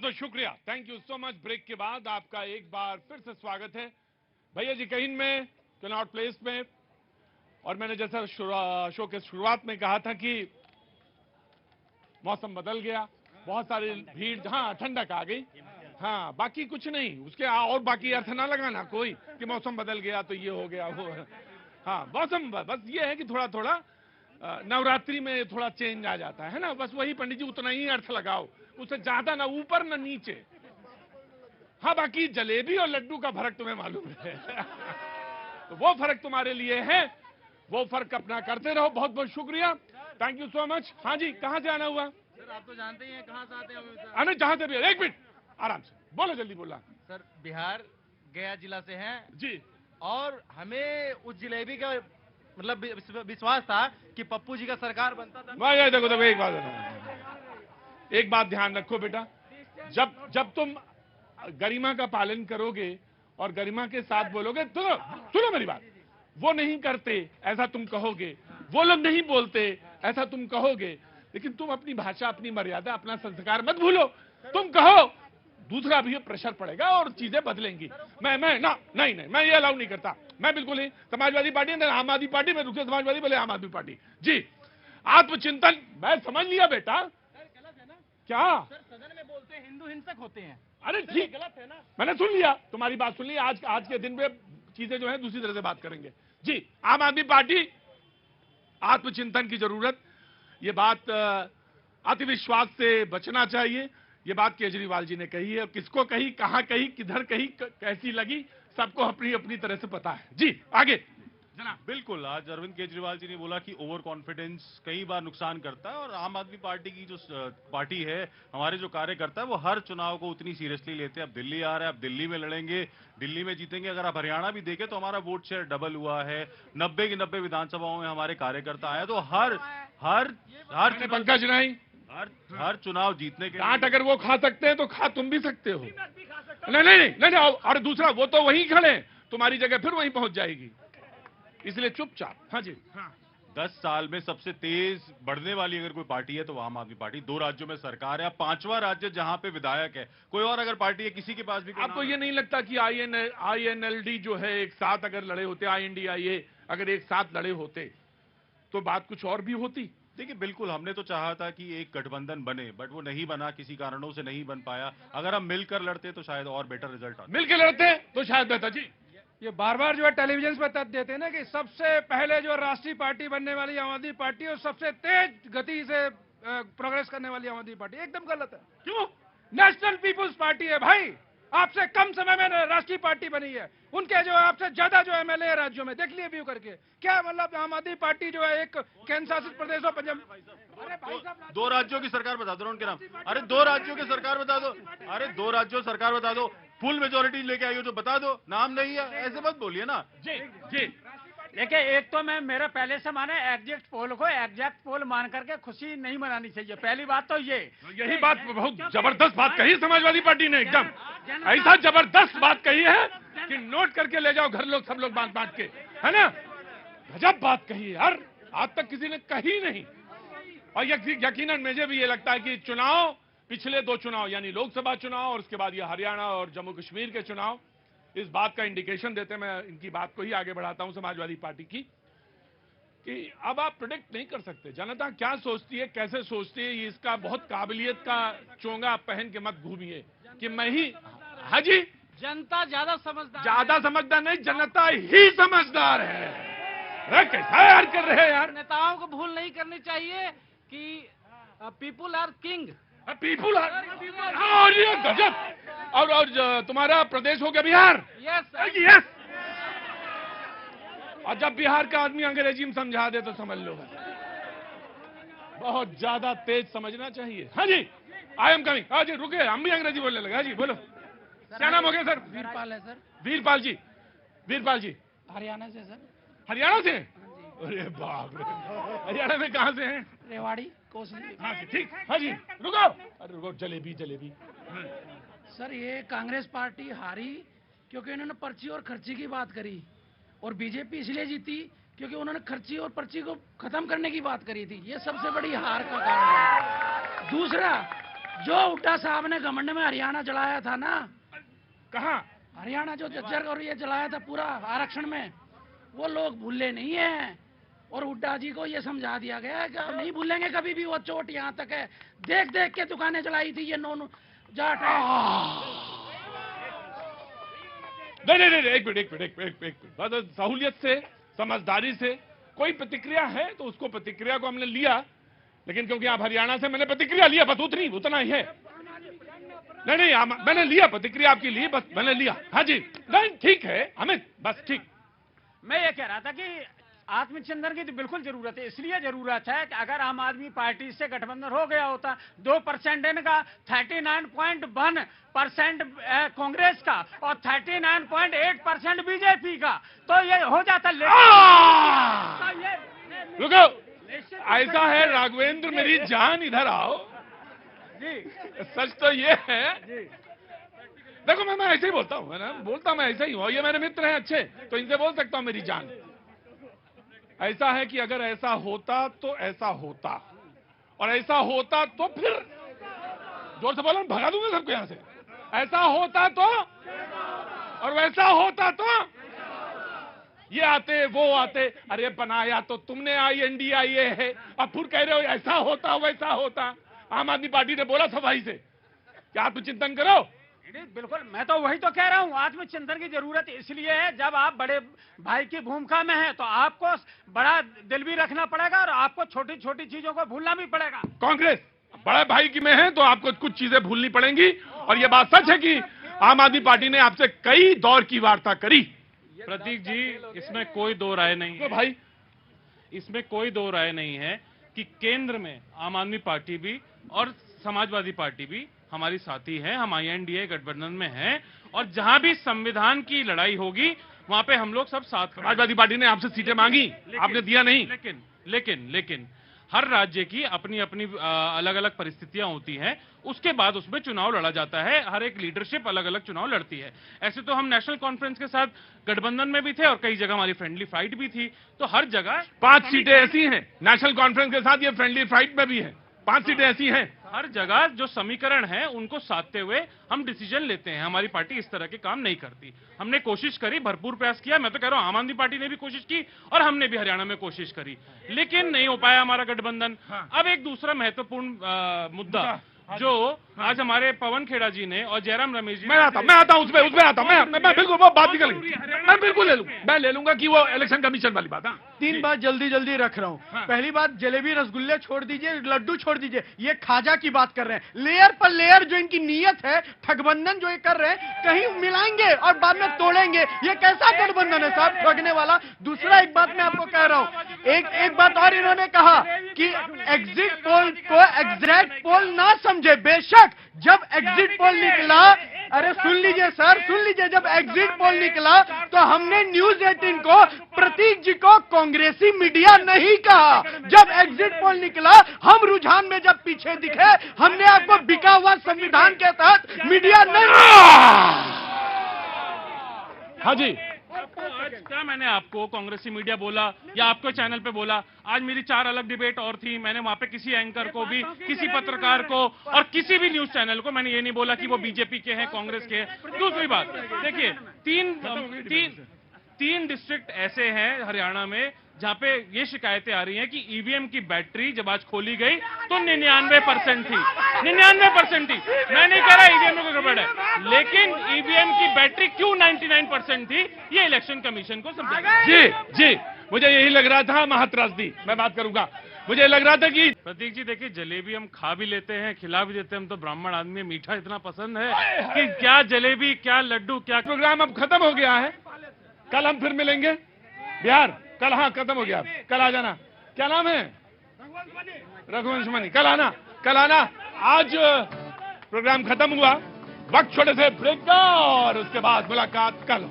तो शुक्रिया, thank you so much. Break के बाद आपका एक बार फिर से स्वागत है भैया जी कहीं में कनॉट प्लेस में। और मैंने जैसा शो के शुरुआत में कहा था कि मौसम बदल गया, बहुत सारी भीड़, हाँ ठंडक आ गई, हाँ बाकी कुछ नहीं, उसके और बाकी अर्थ ना लगाना कोई कि मौसम बदल गया तो ये हो गया वो। हाँ मौसम बस ये है कि थोड़ा थोड़ा नवरात्रि में थोड़ा चेंज आ जाता है ना, बस वही पंडित जी उतना ही अर्थ लगाओ, उससे ज्यादा ना ऊपर ना नीचे। हाँ बाकी जलेबी और लड्डू का फर्क तुम्हें मालूम है। तो वो फर्क तुम्हारे लिए है, वो फर्क अपना करते रहो। बहुत बहुत शुक्रिया, थैंक यू सो मच। हाँ जी कहाँ से आना हुआ? सर आप तो जानते ही हैं कहाँ से आते हैं। अरे जहां से भी, एक मिनट आराम से बोलो, जल्दी बोला। सर बिहार गया जिला से हैं जी और हमें उस जिलेबी का मतलब विश्वास था कि पप्पू जी का सरकार बनता था। भाई ये देखो एक बात ध्यान रखो बेटा, जब जब तुम गरिमा का पालन करोगे और गरिमा के साथ बोलोगे, तो सुनो मेरी बात, वो नहीं करते ऐसा तुम कहोगे, वो लोग नहीं बोलते ऐसा तुम कहोगे, लेकिन तुम अपनी भाषा, अपनी मर्यादा, अपना संस्कार मत भूलो। तुम कहो, दूसरा भी प्रेशर पड़ेगा और चीजें बदलेंगी। मैं ना नहीं नहीं, मैं ये अलाउ नहीं करता, मैं बिल्कुल ही समाजवादी पार्टी नहीं, आम आदमी पार्टी में रुके, समाजवादी बोले आम आदमी पार्टी। जी आत्मचिंतन, मैं समझ लिया बेटा। क्या सर सदन में बोलते हैं हिंदू हिंसक होते हैं। अरे ठीक, गलत है ना? मैंने सुन लिया, तुम्हारी बात सुन ली। आज के दिन में चीजें जो है दूसरी तरह से बात करेंगे। जी आम आदमी पार्टी, आत्मचिंतन की जरूरत, ये बात अति विश्वास से बचना चाहिए, ये बात केजरीवाल जी ने कही है। किसको कही, कहां कही, किधर कही, कैसी लगी, सबको अपनी अपनी तरह से पता है। जी आगे जनाब। बिल्कुल, आज अरविंद केजरीवाल जी ने बोला कि ओवर कॉन्फिडेंस कई बार नुकसान करता है और आम आदमी पार्टी की जो पार्टी है, हमारे जो कार्यकर्ता है वो हर चुनाव को उतनी सीरियसली लेते हैं। अब दिल्ली आ रहा है, अब दिल्ली में लड़ेंगे, दिल्ली में जीतेंगे। अगर आप हरियाणा भी देखें तो हमारा वोट शेयर डबल हुआ है, 90 की 90 विधानसभाओं में हमारे कार्यकर्ता आए। तो हर हर हर पंकज नहीं, हर चुनाव जीतने के डांट अगर वो खा सकते हैं तो खा तुम भी सकते हो। नहीं नहीं नहीं, नहीं, नहीं। और दूसरा, वो तो वहीं खड़े, तुम्हारी जगह फिर वहीं पहुंच जाएगी, इसलिए चुपचाप। हाँ जी हाँ। 10 साल में सबसे तेज बढ़ने वाली अगर कोई पार्टी है तो वो आम आदमी पार्टी। 2 राज्यों में सरकार है, अब 5वां राज्य जहां पे विधायक है। कोई और अगर पार्टी है, किसी के पास भी आपको ये नहीं लगता कि INLD जो है एक साथ अगर लड़े होते, INDIA अगर एक साथ लड़े होते तो बात कुछ और भी होती? देखिए बिल्कुल, हमने तो चाहा था कि एक गठबंधन बने, बट वो नहीं बना, किसी कारणों से नहीं बन पाया। अगर हम मिलकर लड़ते तो शायद और बेटर रिजल्ट आता। मिलकर लड़ते तो शायद बेहतर। जी ये बार बार जो है टेलीविजन पे तथ्य देते हैं ना कि सबसे पहले जो राष्ट्रीय पार्टी बनने वाली आम आदमी पार्टी और सबसे तेज गति से प्रोग्रेस करने वाली आम आदमी पार्टी, एकदम गलत है। क्यों? नेशनल पीपुल्स पार्टी है भाई, आपसे कम समय में राष्ट्रीय पार्टी बनी है। उनके जो आपसे ज्यादा जो MLA है राज्यों में, देख लिए व्यू करके, क्या मतलब आम आदमी पार्टी जो है एक केंद्र शासित प्रदेशों पंजाब। अरे भाई साहब, 2 राज्यों की सरकार बता दो ना उनके नाम। अरे 2 राज्यों की सरकार बता दो, अरे 2 राज्यों सरकार बता दो, फुल मेजोरिटी लेके आई हो जो बता दो। नाम नहीं है ऐसे मत बोलिए ना। जी जी। देखिए, एक तो मैं मेरा पहले से माने एग्जैक्ट पोल को एग्जैक्ट पोल मान करके खुशी नहीं मनानी चाहिए, पहली बात तो ये। यही बात बहुत जबरदस्त बात कही समाजवादी पार्टी ने, एकदम ऐसा जबरदस्त बात कही है कि नोट करके ले जाओ घर लोग, सब लोग बांट बांट के, है ना। गजब बात कही है यार, आज तक किसी ने कही नहीं। और यकीनन मुझे भी ये लगता है कि चुनाव, पिछले 2 चुनाव यानी लोकसभा चुनाव और उसके बाद ये हरियाणा और जम्मू कश्मीर के चुनाव, इस बात का इंडिकेशन देते हैं। मैं इनकी बात को ही आगे बढ़ाता हूं समाजवादी पार्टी की, कि अब आप प्रिडिक्ट नहीं कर सकते जनता क्या सोचती है, कैसे सोचती है। इसका बहुत काबिलियत का चोंगा पहन के मत घूमिए कि मैं ही। हाँ जी, जनता ज्यादा समझदार नहीं, जनता ही समझदार है। अरे कैसा यार कर रहे हैं यार। नेताओं को भूल नहीं करनी चाहिए कि पीपुल आर किंग। पीपुल और ये गजब। और तुम्हारा प्रदेश हो गया बिहार। Yes yes. और जब बिहार का आदमी अंग्रेजी में समझा दे तो समझ लो, बहुत ज्यादा तेज समझना चाहिए। हाँ जी, आई एम कमिंग। हाँ जी रुके, हम भी अंग्रेजी बोलने लगे। हाँ जी बोलो, क्या नाम हो गया सर? वीरपाल है सर। वीरपाल जी, वीरपाल जी हरियाणा से सर। हरियाणा से? अरे बाप रे, हरियाणा में कहाँ से हैं? रेवाड़ी कोसली। हाँ जी ठीक। हाँ जी रुको, अरे रुको, जलेबी जलेबी। सर ये कांग्रेस पार्टी हारी क्योंकि उन्होंने पर्ची और खर्ची की बात करी, और बीजेपी इसलिए जीती क्योंकि उन्होंने खर्ची और पर्ची को खत्म करने की बात करी थी। ये सबसे बड़ी हार का कारण है। जो हुड्डा साहब ने घमंड में हरियाणा जलाया था ना, कहाँ? हरियाणा जो जज्जर और ये जलाया था पूरा आरक्षण में, वो लोग भूले नहीं है। और हुड्डा जी को ये समझा दिया गया है कि नहीं भूलेंगे कभी भी, वो चोट यहाँ तक है। देख देख के दुकानें जलाई थी ये नॉन जाट है। नहीं, एक मिनट, सहूलियत से, समझदारी से कोई प्रतिक्रिया है तो उसको, प्रतिक्रिया को हमने लिया, लेकिन क्योंकि आप हरियाणा से, मैंने प्रतिक्रिया लिया, बस उतना ही है। नहीं, मैंने लिया प्रतिक्रिया आपकी ली, बस मैंने लिया। हाँ जी, नहीं ठीक है अमित, बस ठीक। मैं ये कह रहा था कि आत्मचिंतन की तो बिल्कुल जरूरत है। इसलिए जरूरत है कि अगर आम आदमी पार्टी से गठबंधन हो गया होता, 2% इनका, 39.1% कांग्रेस का और 39.8% बीजेपी का, तो ये हो जाता। रुको, ऐसा है राघवेंद्र, मेरी जान इधर आओ जी। सच तो ये है, देखो मैं ऐसे ही बोलता हूँ ना, बोलता मैं ऐसे ही हूँ, ये मेरे मित्र हैं अच्छे, तो इनसे बोल सकता हूँ मेरी जान। ऐसा है कि अगर ऐसा होता तो ऐसा होता, और ऐसा होता तो फिर जोर से बोलो, भगा दूंगा सबको यहां से। ऐसा होता तो, और वैसा होता तो ये आते वो आते। अरे बनाया तो तुमने INDIA है, अब फिर कह रहे हो ऐसा होता वैसा होता। आम आदमी पार्टी ने बोला सफाई से कि आत्मचिंतन करो। बिल्कुल, मैं तो वही तो कह रहा हूँ, आत्मचिंतन की जरूरत इसलिए है, जब आप बड़े भाई की भूमिका में हैं तो आपको बड़ा दिल भी रखना पड़ेगा और आपको छोटी छोटी चीजों को भूलना भी पड़ेगा। कांग्रेस बड़े भाई की में है तो आपको कुछ चीजें भूलनी पड़ेंगी, और ये बात सच है कि आम आदमी पार्टी ने आपसे कई दौर की वार्ता करी। प्रतीक जी, इसमें कोई दो राय नहीं है भाई, इसमें कोई दो राय नहीं है कि केंद्र में आम आदमी पार्टी भी और समाजवादी पार्टी भी हमारी साथी है। हम INDA गठबंधन में हैं, और जहां भी संविधान की लड़ाई होगी वहां पे हम लोग सब साथ। समाजवादी पार्टी ने आपसे सीटें मांगी, आपने दिया नहीं। लेकिन हर राज्य की अपनी अपनी अलग अलग परिस्थितियां होती हैं, उसके बाद उसमें चुनाव लड़ा जाता है। हर एक लीडरशिप अलग अलग चुनाव लड़ती है। ऐसे तो हम नेशनल कॉन्फ्रेंस के साथ गठबंधन में भी थे और कई जगह हमारी फ्रेंडली फाइट भी थी, तो हर जगह 5 सीटें ऐसी हैं नेशनल कॉन्फ्रेंस के साथ, ये फ्रेंडली फाइट में भी है। 5 सीटें ऐसी हैं, हर जगह जो समीकरण है उनको साधते हुए हम डिसीजन लेते हैं। हमारी पार्टी इस तरह के काम नहीं करती। हमने कोशिश करी, भरपूर प्रयास किया। मैं तो कह रहा हूं आम आदमी पार्टी ने भी कोशिश की और हमने भी हरियाणा में कोशिश करी, लेकिन नहीं हो पाया हमारा गठबंधन। अब एक दूसरा महत्वपूर्ण मुद्दा जो आज हमारे पवन खेड़ा जी ने और जयराम रमेश जी, मैं आता हूं उसमें आता हूं। मैं बिल्कुल वो बात निकल गई, मैं बिल्कुल ले लूंगा कि वो इलेक्शन कमीशन वाली बात। 3 बात जल्दी रख रहा हूं। पहली बात, जलेबी रसगुल्ले छोड़ दीजिए, लड्डू छोड़ दीजिए, ये खाजा की बात कर रहे हैं। लेयर पर लेयर जो इनकी नीयत है, ठगबंधन जो ये कर रहे हैं, कहीं मिलाएंगे और बाद में तोड़ेंगे। ये कैसा गठबंधन है साहब, ठगने वाला। दूसरा एक बात मैं आपको कह रहा हूं, एक बात और इन्होंने कहा कि एग्जिट पोल को एग्जैक्ट पोल ना समझे। बेशक जब एग्जिट पोल निकला, अरे सुन लीजिए सर, सुन लीजिए, जब एग्जिट पोल निकला तो हमने न्यूज 18 को, प्रतीक जी को कांग्रेसी मीडिया नहीं कहा। जब एग्जिट पोल निकला, हम रुझान में जब पीछे दिखे, हमने आपको बिका हुआ संविधान के तहत मीडिया नहीं। हाँ जी, आज क्या मैंने आपको कांग्रेसी मीडिया बोला या आपके चैनल पे बोला? आज मेरी 4 अलग डिबेट और थी। मैंने वहां पे किसी एंकर को भी, किसी पत्रकार को और किसी भी न्यूज चैनल को मैंने ये नहीं बोला कि वो बीजेपी के हैं, कांग्रेस के हैं। दूसरी बात, देखिए, तीन डिस्ट्रिक्ट ऐसे हैं हरियाणा में जहां पे ये शिकायतें आ रही हैं कि ईवीएम की बैटरी जब आज खोली गई तो 99% थी। 99% थी। मैं नहीं कह रहा ईवीएम में कोई गड़बड़ है, लेकिन ईवीएम की बैटरी क्यों 99% थी, ये इलेक्शन कमीशन को समझाना। जी, मुझे यही लग रहा था। महात्रासदी मैं बात करूंगा, मुझे लग रहा था कि प्रतीक जी देखिए, जलेबी हम खा भी लेते हैं, खिला भी देते हैं। हम तो ब्राह्मण आदमी, मीठा इतना पसंद है कि क्या जलेबी, क्या लड्डू, क्या। प्रोग्राम अब खत्म हो गया है, कल हम फिर मिलेंगे बिहार। कल, हाँ खत्म हो गया, कल आ जाना। क्या नाम है? रघुवंश मनी। कल आना। आज प्रोग्राम खत्म हुआ, वक्त छोटे से ब्रेक का, और उसके बाद मुलाकात कल।